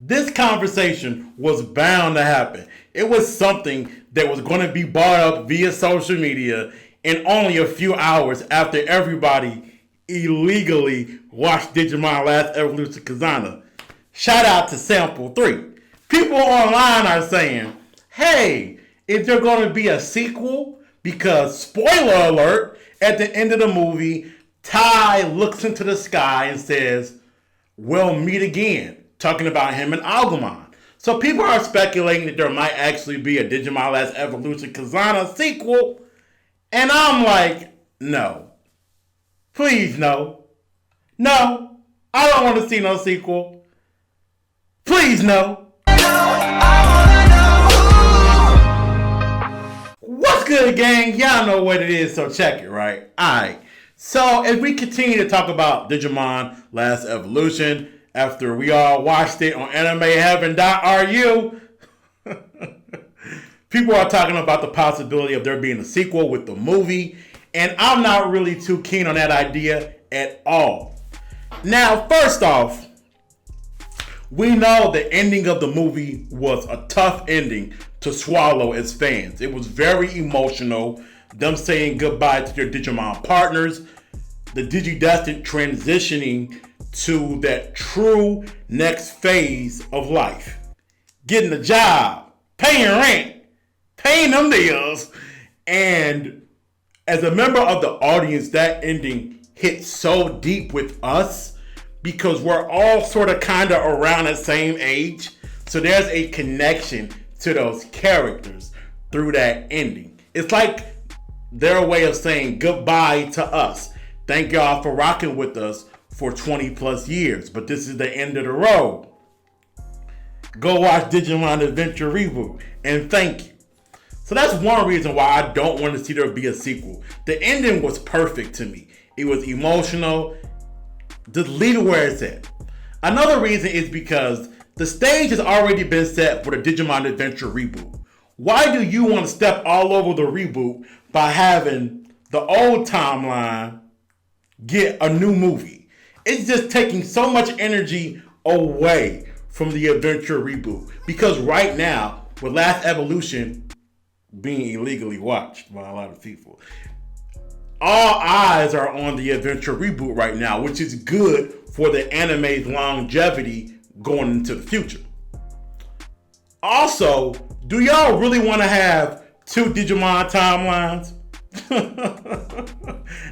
This conversation was bound to happen. It was something that was going to be brought up via social media in only a few hours after everybody illegally watched Digimon Last Evolution Kizuna. Shout out to Sample 3. People online are saying, hey, is there going to be a sequel? Because, spoiler alert, at the end of the movie, Tai looks into the sky and says, we'll meet again, talking about him and Agumon. So people are speculating that there might actually be a Digimon Last Evolution Kizuna sequel. And I'm like, no. Please, no. No. I don't want to see no sequel. Please, no. What's good, gang? Y'all know what it is, so check it, right? Alright. So, as we continue to talk about Digimon Last Evolution, after we all watched it on animeheaven.ru, people are talking about the possibility of there being a sequel with the movie, and I'm not really too keen on that idea at all. Now, first off, we know the ending of the movie was a tough ending to swallow as fans. It was very emotional, them saying goodbye to their Digimon partners, the Digidestined transitioning to that true next phase of life. Getting a job, paying rent, paying them bills. And as a member of the audience, that ending hit so deep with us because we're all sort of kind of around the same age. So there's a connection to those characters through that ending. It's like their way of saying goodbye to us. Thank y'all for rocking with us for 20 plus years, but this is the end of the road. Go watch Digimon Adventure Reboot, and thank you. So that's one reason why I don't want to see there be a sequel. The ending was perfect to me. It was emotional. Just leave it where it's at. Another reason is because the stage has already been set for the Digimon Adventure Reboot. Why do you want to step all over the reboot by having the old timeline get a new movie? It's just taking so much energy away from the Adventure Reboot. Because right now, with Last Evolution being illegally watched by a lot of people, all eyes are on the Adventure Reboot right now, which is good for the anime's longevity going into the future. Also, do y'all really want to have two Digimon timelines?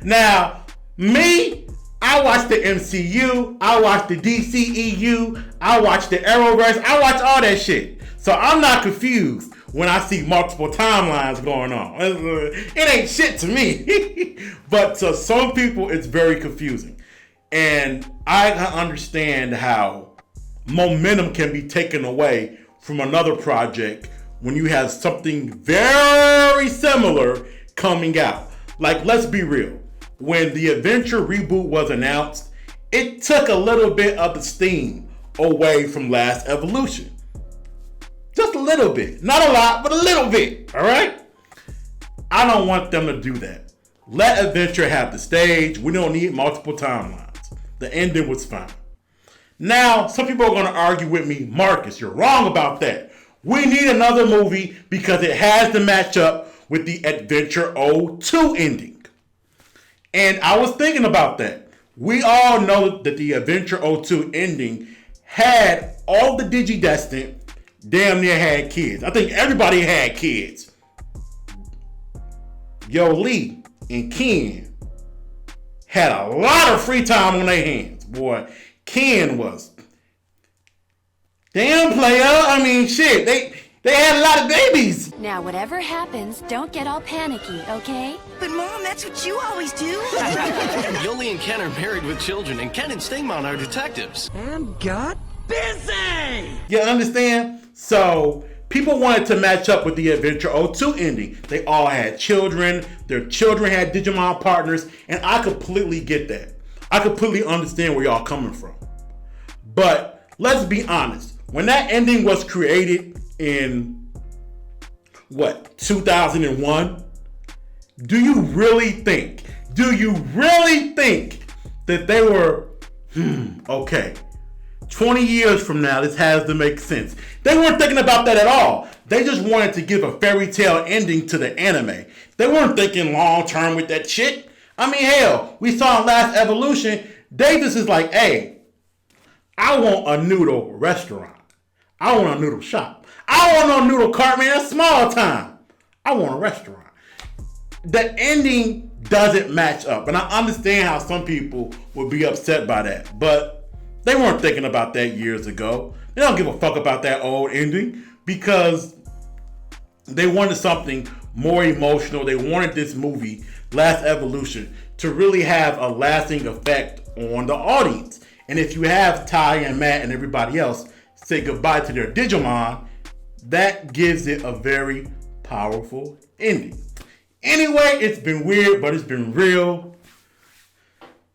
Now, me, I watch the MCU, I watch the DCEU, I watch the Arrowverse, I watch all that shit. So I'm not confused when I see multiple timelines going on. It ain't shit to me. But to some people, it's very confusing. And I understand how momentum can be taken away from another project when you have something very similar coming out. Like, let's be real. When the Adventure Reboot was announced, it took a little bit of the steam away from Last Evolution. Just a little bit. Not a lot, but a little bit. All right? I don't want them to do that. Let Adventure have the stage. We don't need multiple timelines. The ending was fine. Now, some people are going to argue with me, Marcus, you're wrong about that. We need another movie because it has to match up with the Adventure 02 ending. And I was thinking about that. We all know that the Adventure 02 ending had all the Digidestined damn near had kids. I think everybody had kids. Yo Lee and Ken had a lot of free time on their hands. Boy, Ken was damn player. I mean, shit, they had a lot of babies. Now, whatever happens, don't get all panicky, okay? But Mom, that's what you always do. Yoli and Ken are married with children, and Ken and Stingmon are detectives. And got busy. You understand? So people wanted to match up with the Adventure 02 ending. They all had children. Their children had Digimon partners, and I completely get that. I completely understand where y'all coming from. But let's be honest. When that ending was created in, 2001? Do you really think that they were, okay, 20 years from now, this has to make sense. They weren't thinking about that at all. They just wanted to give a fairy tale ending to the anime. They weren't thinking long term with that shit. I mean, hell, we saw in Last Evolution, Davis is like, hey, I want a noodle restaurant. I want a noodle shop. I want no noodle cart, man. That's small time. I want a restaurant. The ending doesn't match up. And I understand how some people would be upset by that. But they weren't thinking about that years ago. They don't give a fuck about that old ending because they wanted something more emotional. They wanted this movie, Last Evolution, to really have a lasting effect on the audience. And if you have Ty and Matt and everybody else say goodbye to their Digimon, that gives it a very powerful ending. Anyway, it's been weird, but it's been real.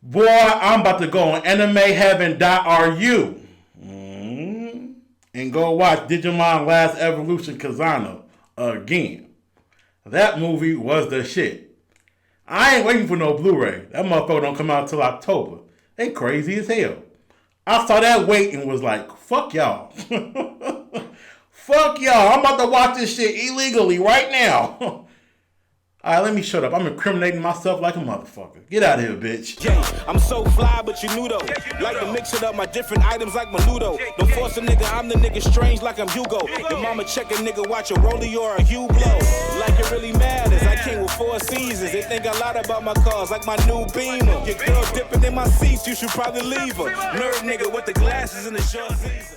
Boy, I'm about to go on animeheaven.ru and go watch Digimon Last Evolution Kizuna again. That movie was the shit. I ain't waiting for no Blu-ray. That motherfucker don't come out till October. They crazy as hell. I saw that wait and was like, fuck y'all. Fuck y'all. I'm about to watch this shit illegally right now. Alright, let me shut up. I'm incriminating myself like a motherfucker. Get out of here, bitch. Yeah, I'm so fly, but you knew though. Like to mix it up, my different items like Menudo. Don't force a nigga, I'm the nigga strange like I'm Hugo. Your mama check a nigga, watch a rollie or a Hugh blow. Like it really matters, I came with 4 seasons. They think a lot about my cars, like my new Beamer. Your girl dipping in my seats, you should probably leave her. Nerd nigga with the glasses and the short season.